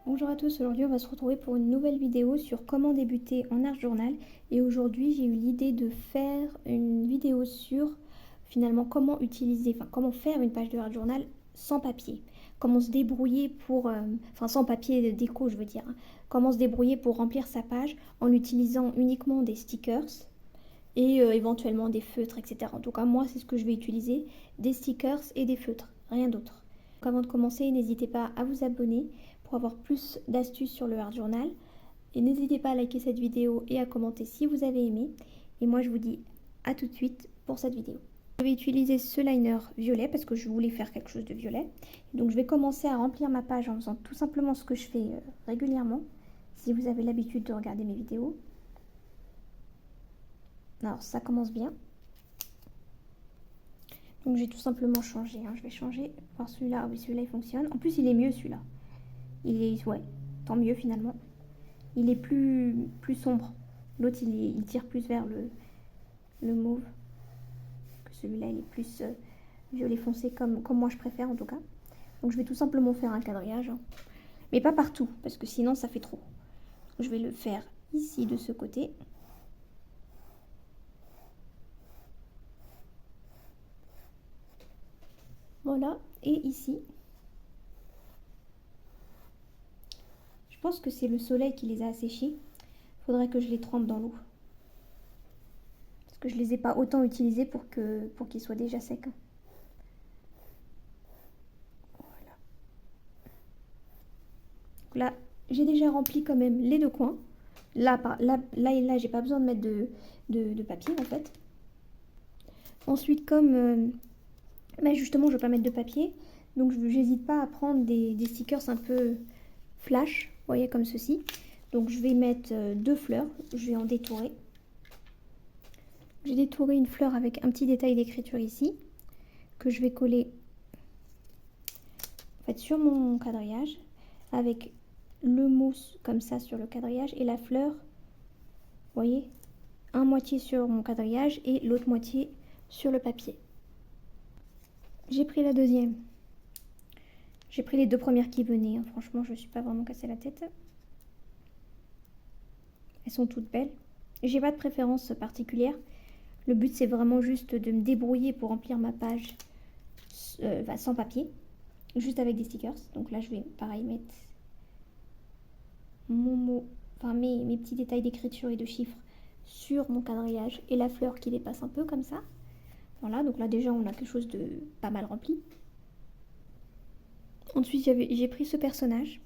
Bonjour à tous, aujourd'hui on va se retrouver pour une nouvelle vidéo sur comment débuter en Art Journal. Et aujourd'hui j'ai eu l'idée de faire une vidéo sur finalement comment utiliser, comment faire une page de Art Journal sans papier. Comment se débrouiller pour, sans papier déco je veux dire, hein. Comment se débrouiller pour remplir sa page en utilisant uniquement des stickers et éventuellement des feutres, etc. En tout cas moi c'est ce que je vais utiliser, des stickers et des feutres, rien d'autre. Donc, avant de commencer, n'hésitez pas à vous abonner pour avoir plus d'astuces sur le Art Journal. Et n'hésitez pas à liker cette vidéo et à commenter si vous avez aimé. Et moi je vous dis à tout de suite pour cette vidéo. Je vais utiliser ce liner violet parce que je voulais faire quelque chose de violet. Donc je vais commencer à remplir ma page en faisant tout simplement ce que je fais régulièrement. Si vous avez l'habitude de regarder mes vidéos. Alors ça commence bien. Donc j'ai tout simplement changé, hein. Je vais changer par celui-là. Oui, celui-là il fonctionne. En plus il est mieux celui-là. Il est, ouais, tant mieux finalement. Il est plus sombre. L'autre il tire plus vers le mauve. Que celui-là il est plus violet foncé comme moi je préfère en tout cas. Donc je vais tout simplement faire un quadrillage. Hein. Mais pas partout parce que sinon ça fait trop. Je vais le faire ici de ce côté. Voilà, et ici. Je pense que c'est le soleil qui les a asséchés. Il faudrait que je les trempe dans l'eau. Parce que je les ai pas autant utilisés pour qu'ils soient déjà secs. Voilà. Donc là, j'ai déjà rempli quand même les deux coins. Là et là, j'ai pas besoin de mettre de papier en fait. Ensuite, comme justement, je ne veux pas mettre de papier, donc j'hésite pas à prendre des stickers un peu flash, vous voyez, comme ceci. Donc je vais mettre deux fleurs, je vais en détourer. J'ai détouré une fleur avec un petit détail d'écriture ici, que je vais coller en fait, sur mon quadrillage, avec le mousse comme ça sur le quadrillage et la fleur, vous voyez, un moitié sur mon quadrillage et l'autre moitié sur le papier. J'ai pris la deuxième. J'ai pris les deux premières qui venaient, hein. Franchement je ne me suis pas vraiment cassé la tête. Elles sont toutes belles. J'ai pas de préférence particulière. Le but c'est vraiment juste de me débrouiller pour remplir ma page sans papier, juste avec des stickers. Donc là je vais pareil mettre mon mot, mes petits détails d'écriture et de chiffres sur mon quadrillage et la fleur qui dépasse un peu comme ça. Voilà, donc là déjà on a quelque chose de pas mal rempli. Ensuite j'ai pris ce personnage.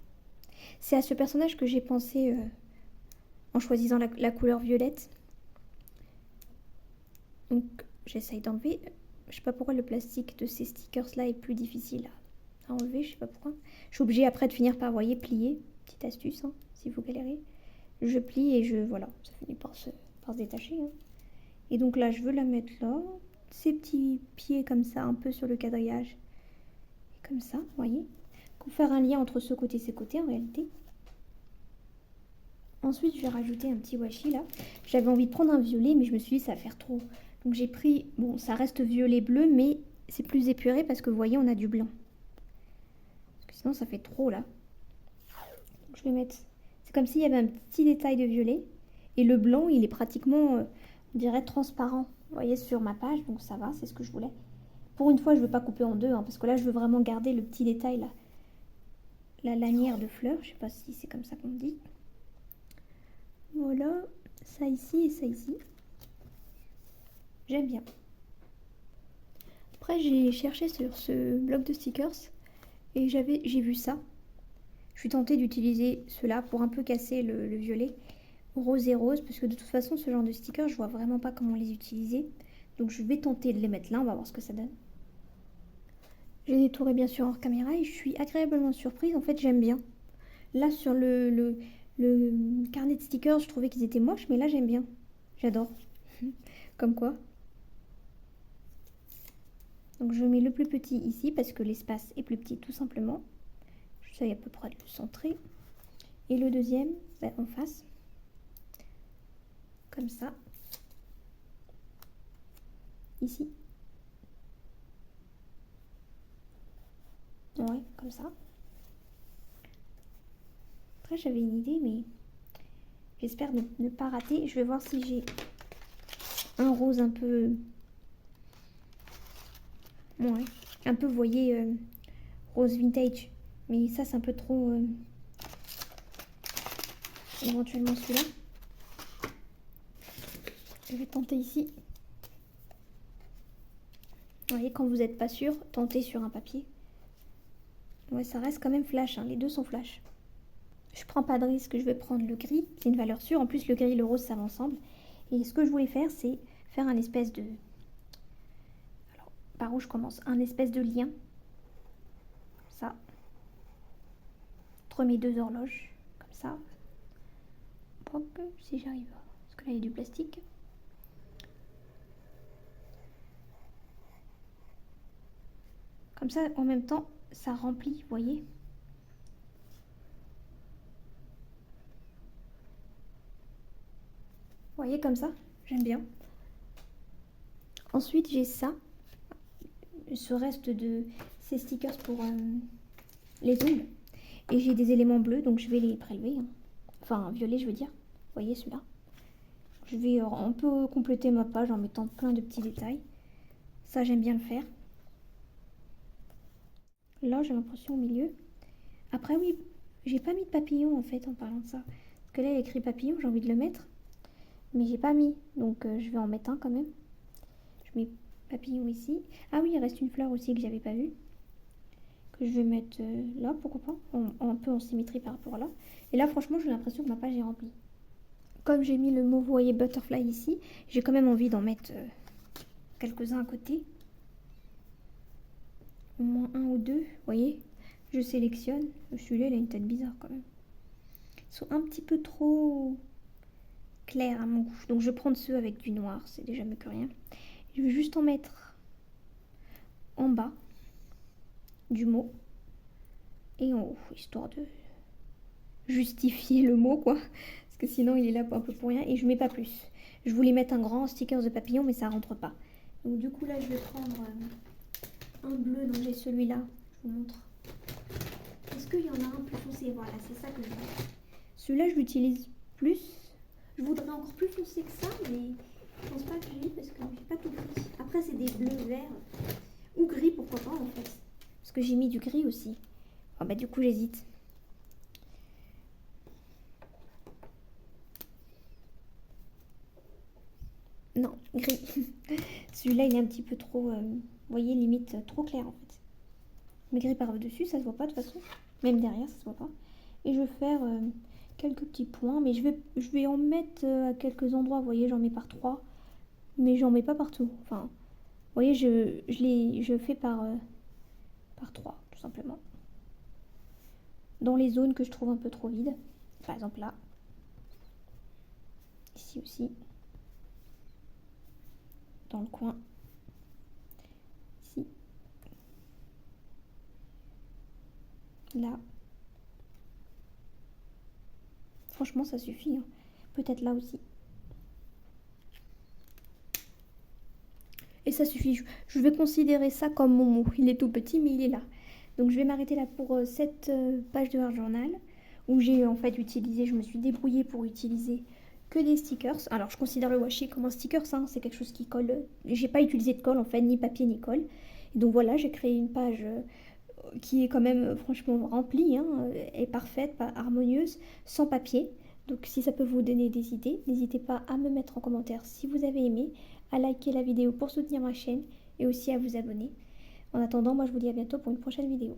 C'est à ce personnage que j'ai pensé en choisissant la couleur violette. Donc j'essaye d'enlever. Je sais pas pourquoi le plastique de ces stickers là est plus difficile à enlever, je sais pas pourquoi. Je suis obligée après de finir par, voyez, plier. Petite astuce, hein, si vous galérez. Je plie et voilà, ça finit par se détacher. Hein. Et donc là, je veux la mettre là. Ces petits pieds comme ça, un peu sur le quadrillage. Et comme ça, vous voyez. Pour faire un lien entre ce côté et ce côté en réalité. Ensuite, je vais rajouter un petit washi là. J'avais envie de prendre un violet, mais je me suis dit ça va faire trop. Donc j'ai pris, bon, ça reste violet-bleu, mais c'est plus épuré parce que vous voyez, on a du blanc. Parce que sinon, ça fait trop là. Donc, je vais mettre... C'est comme s'il y avait un petit détail de violet. Et le blanc, il est pratiquement, on dirait, transparent. Vous voyez, sur ma page, donc ça va, c'est ce que je voulais. Pour une fois, je ne veux pas couper en deux, hein, parce que là, je veux vraiment garder le petit détail là. La lanière de fleurs, je ne sais pas si c'est comme ça qu'on dit. Voilà, ça ici et ça ici. J'aime bien. Après, j'ai cherché sur ce bloc de stickers et j'ai vu ça. Je suis tentée d'utiliser cela pour un peu casser le violet rose et rose, parce que de toute façon, ce genre de stickers, je vois vraiment pas comment les utiliser. Donc je vais tenter de les mettre là, on va voir ce que ça donne. J'ai détouré bien sûr hors caméra et je suis agréablement surprise. En fait, j'aime bien. Là, sur le carnet de stickers, je trouvais qu'ils étaient moches, mais là, j'aime bien. J'adore. Comme quoi. Donc je mets le plus petit ici parce que l'espace est plus petit tout simplement. J'essaye à peu près de le centrer. Et le deuxième, en face. Comme ça. Ici. Ouais, comme ça. Après, j'avais une idée, mais j'espère ne pas rater. Je vais voir si j'ai un rose un peu... Ouais, un peu, vous voyez, rose vintage. Mais ça, c'est un peu trop... éventuellement celui-là. Je vais tenter ici. Vous voyez, quand vous n'êtes pas sûr, tentez sur un papier. Ouais, ça reste quand même flash, hein. Les deux sont flash. Je prends pas de risque, je vais prendre le gris, c'est une valeur sûre. En plus, le gris et le rose, ça va ensemble. Et ce que je voulais faire, c'est faire un espèce de... Alors, par où je commence? Un espèce de lien. Ça. Entre mes deux horloges. Comme ça. Hop, si j'arrive. Parce que là, il y a du plastique. Comme ça, en même temps, ça remplit, vous voyez. Vous voyez comme ça, j'aime bien. Ensuite, j'ai ça. Ce reste de ces stickers pour les ongles. Et j'ai des éléments bleus, donc je vais les prélever. Hein. Enfin, violet, je veux dire. Vous voyez celui-là. Je vais un peu compléter ma page en mettant plein de petits détails. Ça, j'aime bien le faire. Là, j'ai l'impression au milieu. Après, oui, j'ai pas mis de papillon en fait en parlant de ça. Parce que là, il y a écrit papillon, j'ai envie de le mettre. Mais j'ai pas mis, donc je vais en mettre un quand même. Je mets papillon ici. Ah oui, il reste une fleur aussi que j'avais pas vue. Que je vais mettre là, pourquoi pas. Un peu en symétrie par rapport à là. Et là, franchement, j'ai l'impression que ma page est remplie. Comme j'ai mis le mot, vous voyez, butterfly ici, j'ai quand même envie d'en mettre quelques-uns à côté. Au moins un ou deux, vous voyez. Je sélectionne. Celui-là, il a une tête bizarre quand même. Ils sont un petit peu trop clairs à mon goût. Donc je vais prendre ceux avec du noir, c'est déjà mieux que rien. Je vais juste en mettre en bas du mot et en haut, histoire de justifier le mot, quoi. Parce que sinon, il est là un peu pour rien. Et je mets pas plus. Je voulais mettre un grand sticker de papillon, mais ça rentre pas. Donc du coup, là, je vais prendre un bleu. Donc j'ai celui-là. Je vous montre. Est-ce qu'il y en a un plus foncé? Voilà, c'est ça que je veux. Celui-là, je l'utilise plus. Je voudrais encore plus foncé que ça, mais je pense pas que j'ai, parce que j'ai pas tout pris. Après, c'est des bleus verts. Ou gris, pourquoi pas, en fait. Parce que j'ai mis du gris aussi. Ah bah du coup, j'hésite. Non, gris. Celui-là, il est un petit peu trop... vous voyez, limite trop clair, en fait. Mais gris par-dessus, ça se voit pas de toute façon. Même derrière, ça se voit pas. Et je vais faire quelques petits points. Mais je vais en mettre à quelques endroits. Vous voyez, j'en mets par 3. Mais j'en mets pas partout. Enfin, vous voyez, je fais par 3, tout simplement. Dans les zones que je trouve un peu trop vides. Par exemple là. Ici aussi. Dans le coin. Ici. Là. Franchement, ça suffit. Hein. Peut-être là aussi. Et ça suffit. Je vais considérer ça comme mon mot. Il est tout petit, mais il est là. Donc je vais m'arrêter là pour cette page de Art Journal. Où j'ai en fait utilisé, je me suis débrouillée pour utiliser que des stickers. Alors je considère le washi comme un sticker, hein, c'est quelque chose qui colle. J'ai pas utilisé de colle en fait, ni papier ni colle. Et donc voilà, j'ai créé une page qui est quand même franchement remplie, hein, et parfaite, pas harmonieuse, sans papier. Donc si ça peut vous donner des idées, n'hésitez pas à me mettre en commentaire si vous avez aimé, à liker la vidéo pour soutenir ma chaîne et aussi à vous abonner. En attendant, moi je vous dis à bientôt pour une prochaine vidéo.